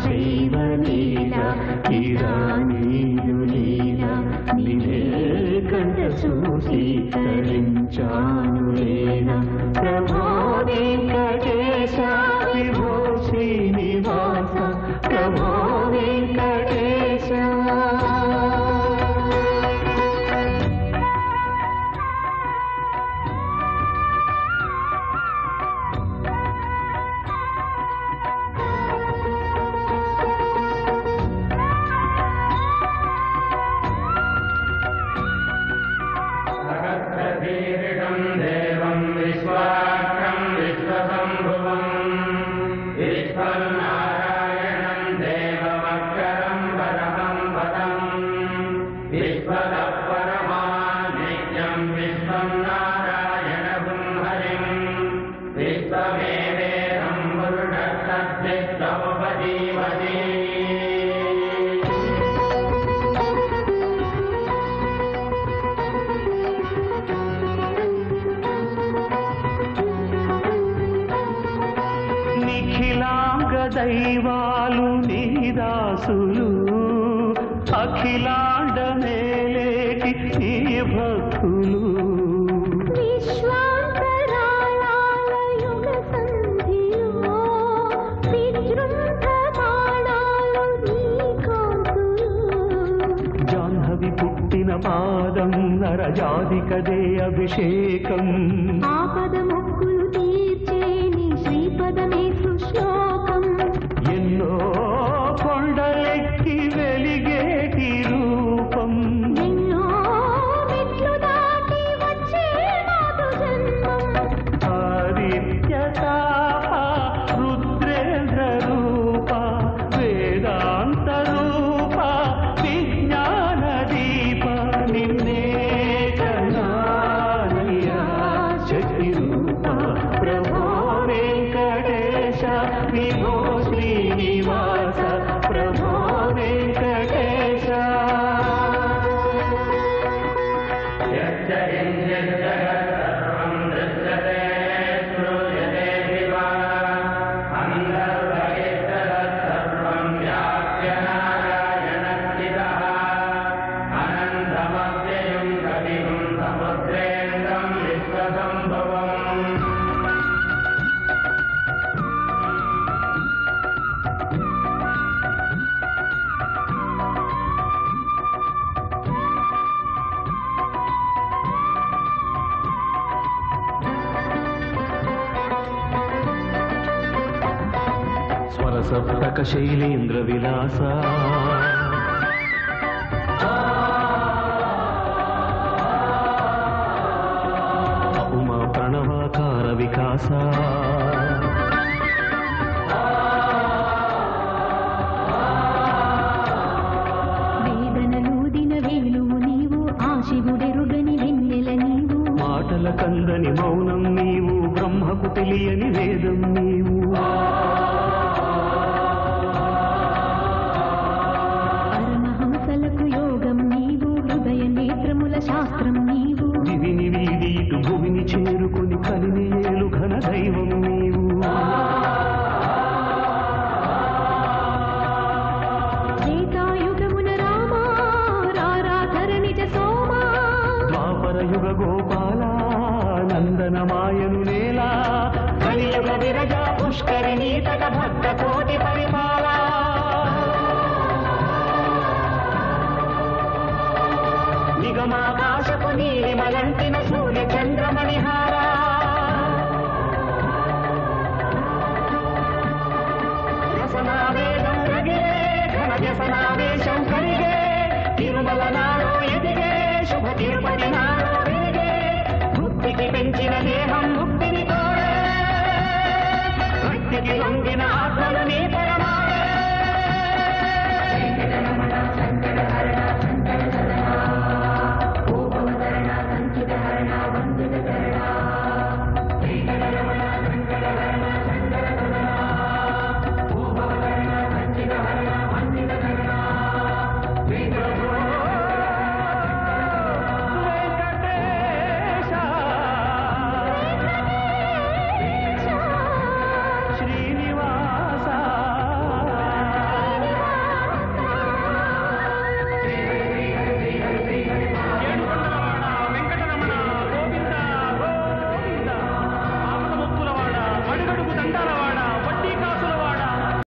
శైవలీల ఇరానీయులీల నిలే కంట చూసి తరించానులేన ప్రభో వెంకటేశ విభో శ్రీనివాస ప్రభో వెంకటేశ. దైవాలు నీదాసులు అఖిలాండ మేలేటి నీ భక్తులు విశ్వాంతరాళాల యుగ సంధిలో విజృంభమాణాలు నీ కాంతులు జాహ్నవి పుట్టిన పాదం నరజాదికదే అభిషేకం ఆపద మొక్కులు తీర్చే నీ శ్రీపదమే సుశ్లోకం ఎన్నో కొండలెక్కి వెలిగేటి రూపం ఎన్నో మెట్లు దాటి వచ్చే నాదు జన్మం ఆదిత్యతాప రుద్రేంద్ర రూప వేదాంత రూప విజ్ఞాన దీప నిన్నే కన్నానయ్యా శక్తి రూప ప్రభో వెంకటేశ విభో శ్రీనివాస ప్రభో వెంకటేశ. స్వరసప్తక శైలేంద్ర విలాస ఉమా ప్రణవాకార వికాస వేదనలూదిన వేణువు నీవు ఆ శివుడెరుగని వెన్నెల నీవు మాటల కందని మౌనం నీవు బ్రహ్మకు తెలియని వేదం నీవు పరమహంసలకు యోగం నీవు హృదయ నేత్రముల శాస్త్రం నీవు దివిని వీడి ఇటు భూమిని చేరుకుని కలిని ఏలు ఘన దైవం నీవు త్రేతాయుగమున రామా రారాధర నిజ సోమా ద్వాపరయుగ గోపాల నందనమాయను నేల కలియుగ విరజ పుష్కరిణీ తట భక్త కోటి పరిపాల నిగమాకాశపు నీలిమలంటిన సూర్య చంద్రమణిహార వ్యసనావేదం రగిలే ఘన వ్యసనావేశం కలిగే తిరుమల నాడు ఎదిగే శుభ తిరుపతి నాడు వెలిగే ముక్తికి పెంచిన దేహం ముక్తిని కోరే భక్తికి లొంగిన ఆత్మలు నీ